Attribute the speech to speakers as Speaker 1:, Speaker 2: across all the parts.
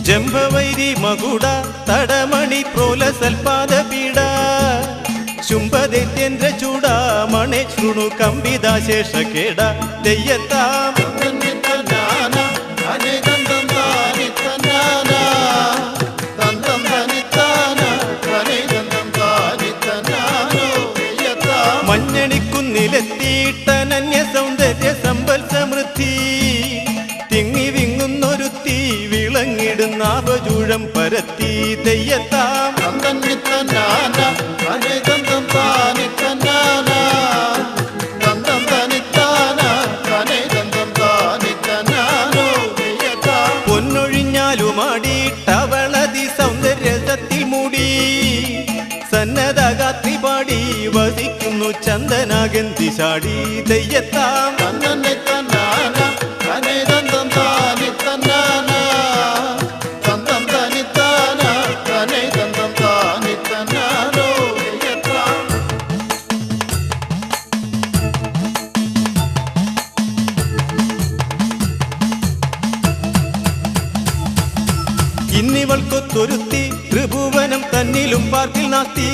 Speaker 1: ജംബവൈരി മകുട തടമണി പ്രോല സൽപാദ പീഡ ശുംഭദൈത്യേന്ദ്ര ചൂട മണേ ശൃണു കമ്പിതാശേഷ കേട തെയ്യത്താം മഞ്ഞണിക്കുന്നിലെത്തിയിട്ടനന്യ സൗന്ദര്യ സമ്പൽ സമൃദ്ധി തിങ്ങി വിങ്ങുന്നൊരുത്തി വിളങ്ങിടുന്നാപചൂഴം പരത്തി തെയ്യത്താം പൊന്നൊഴിഞ്ഞാലുമാടിയിട്ടവളതി സൗന്ദര്യത്തിൽ മൂടി സന്നദ്ധഗാത്രി പാടി വസിക്കുന്നു ചന്ദനാഗന്തി ചാടി തെയ്യത്താം ഇന്നിവൾക്കൊത്തൊരുത്തി ത്രിഭുവനം തന്നിലും പാർക്കിൽ നാസ്തി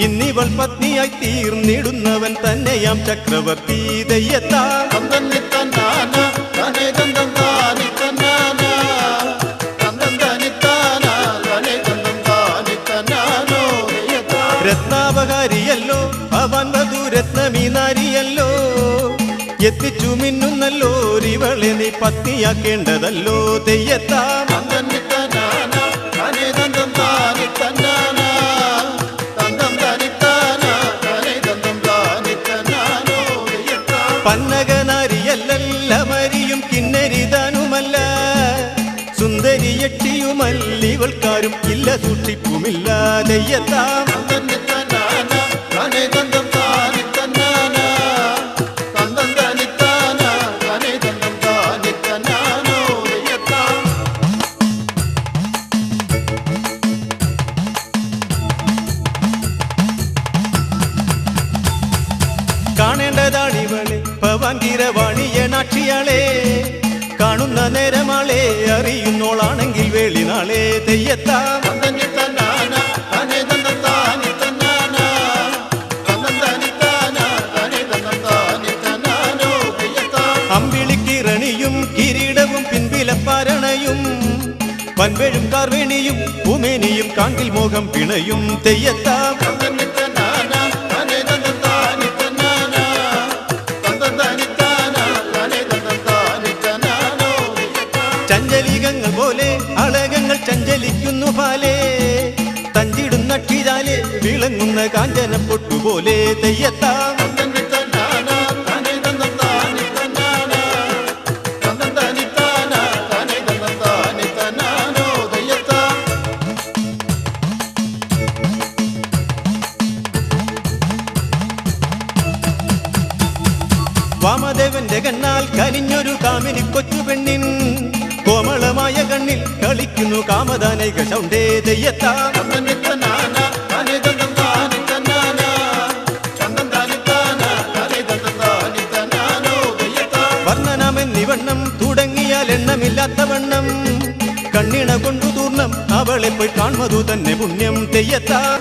Speaker 1: ഇന്നിവൾ പത്നിയായി തീർന്നിടുന്നവൻ തന്നെയാം ചക്രവർത്തി തെയ്യത്താം രത്നാപകാരിയല്ലോ അവൻ വധു രത്നമീ നാരിയല്ലോ എത്തിച്ചു മിന്നുന്നല്ലോ ഇവളെ നീ പത്നിയാക്കേണ്ടതല്ലോ തെയ്യത്താം പന്നകനാരിയല്ലമരിയും കിന്നരിതാനുമല്ല സുന്ദരി യക്ഷിയുമല്ലിവൾക്കാരും ഇല്ല സൂക്ഷിപ്പുമില്ല തെയ്യത്താം കാണേണ്ടതാണിവളെ ഭവാങ്കിരവാണിയനാക്ഷിയാളെ കാണുന്ന നേരമാളെ അറിയുന്നോളാണെങ്കിൽ വേളിനാളെ തെയ്യത്താം അമ്പിളിക്കിറണിയും കിരീടവും പിൻപിലപ്പാരണയും വൻവെഴും കാർവേണിയും ഉമേനിയും കാങ്കിൽ മോഹം പിണയും തെയ്യത്താം ചഞ്ചലികങ്ങൾ പോലെ അളകങ്ങൾ ചഞ്ചലിക്കുന്നു പാലേ തഞ്ചിടുന്ന ക്ഷീരാലെ വിളങ്ങുന്ന കാഞ്ചന പൊട്ടുപോലെ തെയ്യത്താം വാമദേവന്റെ കണ്ണാൽ കനിഞ്ഞൊരു കാമിനി കൊച്ചു പെണ്ണിൻ കോമളമായ കണ്ണിൽ കളിക്കുന്നു കാമദാനൈക ശൗണ്ടേ തെയ്യത്താം വർണ്ണനമെന്നിവണ്ണം തുടങ്ങിയാൽ എണ്ണമില്ലാത്ത വണ്ണം കണ്ണിണ കൊണ്ടു തൂർണം അവളെ പോയി കാൺമതു തന്നെ പുണ്യം തെയ്യത്താം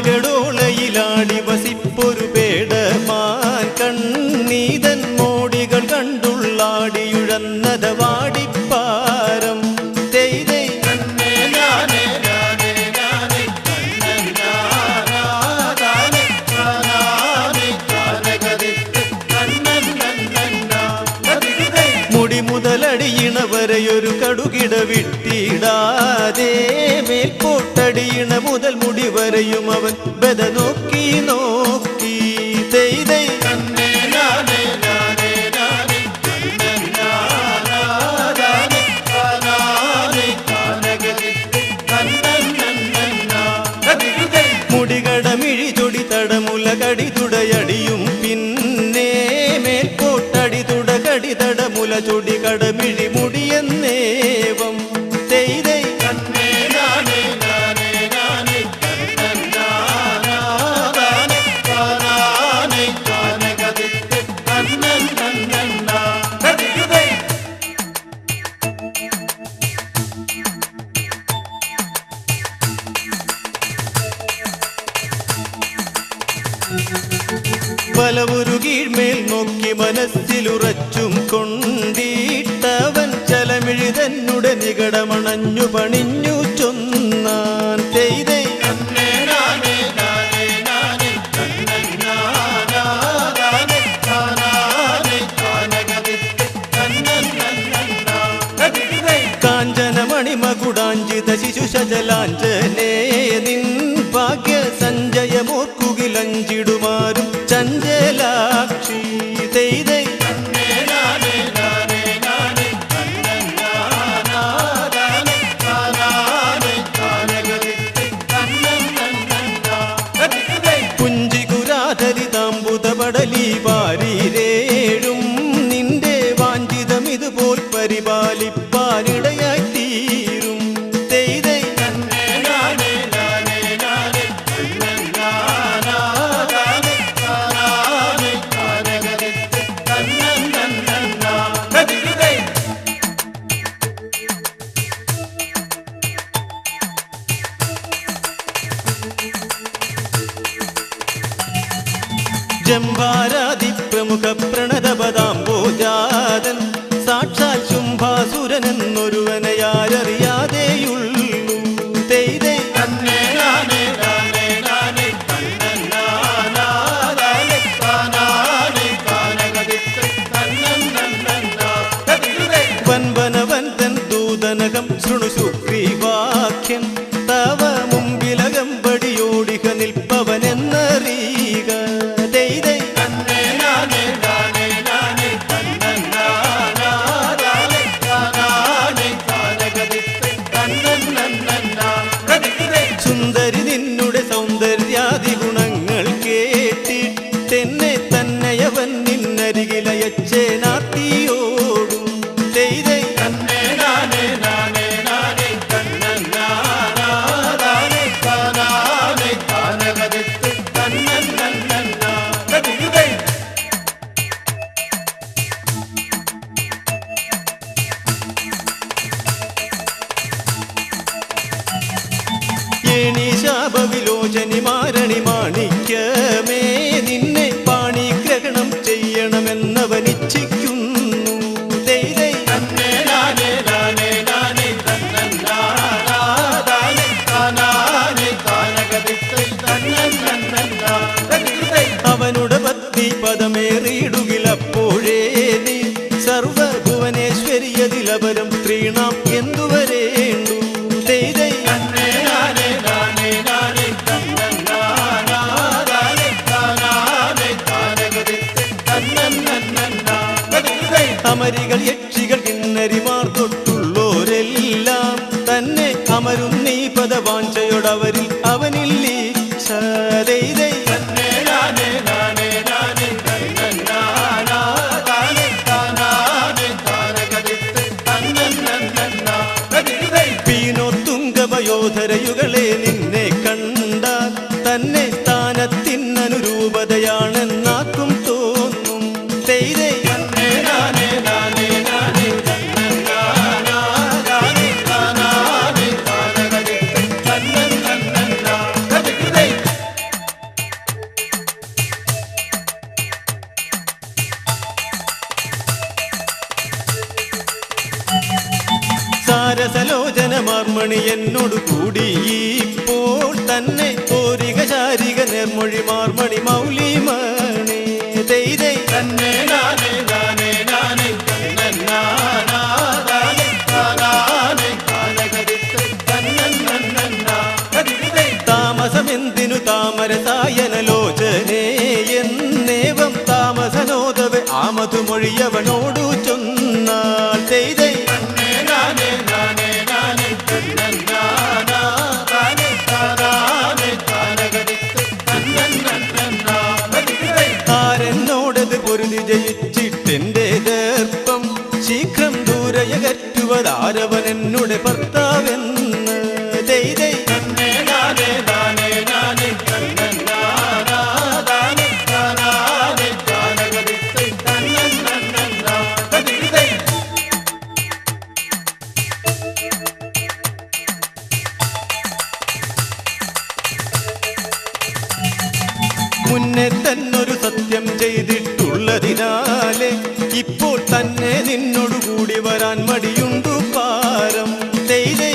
Speaker 1: കാടകളോളയിലാടി വസിപ്പൊരു പേടമാൻ കണ്ണീതൻ മോടികൾ കണ്ടുള്ളാടിയുഴന്നത വാടിപ്പാരം തെയ്തൈ മുടി മുതലടിയിണ വരെയൊരു കടുകിട വിട്ടിടാതെ മേൽപോട്ടടിയിണ മുതൽ മുടി വരെയും അവൻ ബദ നോക്കി നോക്കി തെയ്തൈ മുടികടമിഴി ചൊടി തടമുല കടി തുടയടിയും പിന്നെ മേൽപോട്ടടി തുടകടി ചൊടി കടമിഴി മുടിയെന്നേവം ചെയ്തേ പലവൊരു കീഴ്മേൽ നോക്കി മനസ്സിലുറച്ചും കൊണ്ടിട്ടവൻ ചലമിഴി തന്നെ നികടമണഞ്ഞു പണിഞ്ഞു ചൊന്നാൻ ചെയ്തേ കാഞ്ചനമണിമകുടാഞ്ചിത ശിശുശജലാഞ്ജനേ നിൻ ഭാഗ്യ സഞ്ജയമോർക്കുകിലഞ്ചിടുമാരും ചഞ്ചലാക്ഷി ചെയ്തേ പുഞ്ചികുരാധരിതാംബുതപടലി വാരിരേഴും നിന്റെ വാഞ്ചിതം ഇതുപോൽ പരിപാലിപ്പാനിടയായി തീരും ചെയ്തേ ജംഭാരാദി പ്രമുഖ പ്രണതപദാംബോജാതൻ സാക്ഷാൽ ശുംഭാസുരനെന്നൊരുവനെയാരറിയാതെയുള്ളൂ ചെയ്തേ വൻവനവൻ തൻ ദൂതനകം ശൃണു സുഗ്രീവാഖ്യം തവ മുമ്പിലകമ്പടിയോടിക നിൽപ്പവനെന്നറിയുക ചെയ്തേ സുന്ദരി നിന്നുടെ സൗന്ദര്യാദി ഗുണങ്ങൾ കേട്ടിട്ടെന്നെ തന്നെയവൻ നിന്നരികിലയച്ചേനാത്തിയോടും ചെയ്തേ ഏണീശാപവിലോചനി മാരണി മാണിക്യമേ നിന്നെ പാണിഗ്രഹണം ചെയ്യണമെന്നവനിച്ഛിക്കുന്നു ചെയ്തേ അവനുടെ പത്നി പദമേറിയിടുകിലപ്പോഴേ നീ സർവഭുവനേശ്വരിയതിലപരം സ്ത്രീണാം എന്തുവരേണ്ടു ചെയ്തേ അമരികൾ യക്ഷികൾ കിന്നരിമാർ തൊട്ടുള്ളോരെല്ലാം തന്നെ അമരും നീ പദവാഞ്ചയോടവരിൽ അവനില്ലീച്ഛ ചെയ്തേ പീനോത്തുംഗവയോധരയുകളെ നിന്നെ കണ്ടാൽ തന്നെ സ്ഥാനത്തിനനുരൂപതയാണെന്നാക്കും തോന്നും ചെയ്തേ സാരസലോചനമാർമണി എന്നോട് കൂടി ഇപ്പോൾ തന്നെ കോരിക ശാരിക നിർമൊഴി മാർമണി മൗലിമണി ചെയ്തേ താമസമെന്തിനു താമരസായനലോചനേ എന്നേവം താമസനോദവെ ആമതുമൊഴിയവനോടു ചൊന്നാൽ ചെയ്തേ ആരെന്നോടത് പൊരുതി ജയിച്ചിട്ടെന്റെ ദർപ്പം ചോദിക്കുവതാരവൻ എന്നുടെ ഭർത്താവെന്ന്. ദൈതൈ മുന്നേ തന്നൊരു സത്യം ചെയ്തിട്ടുള്ളതിനാലെ ഇപ്പോൾ തന്നെ നിന്നോട് കൂടി വരാൻ മടിയുണ്ടു പാരം. ദൈതൈ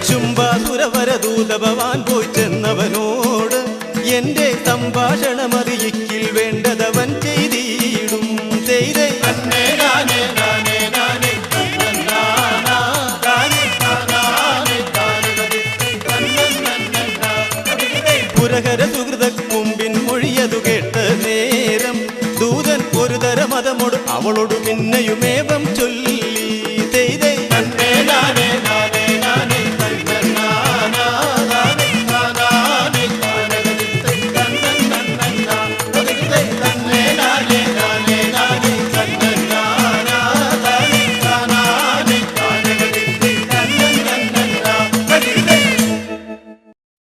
Speaker 1: ശുംഭാസുരവരദൂത ഭവാൻ പോയി ചെന്നവനോട് എന്റെ സംഭാഷണമറിയിക്കിൽ വേണ്ടതവൻ ചെയ്തിടും. ദൈതൈ പുരഹര സുഹൃത കുമ്പിൻ മൊഴിയതു കേട്ട നേരം ദൂതൻ ഒരു തരമതമോട് അവളോട് പിന്നെയുമേവം ചൊല്ലി. ദൈതൈ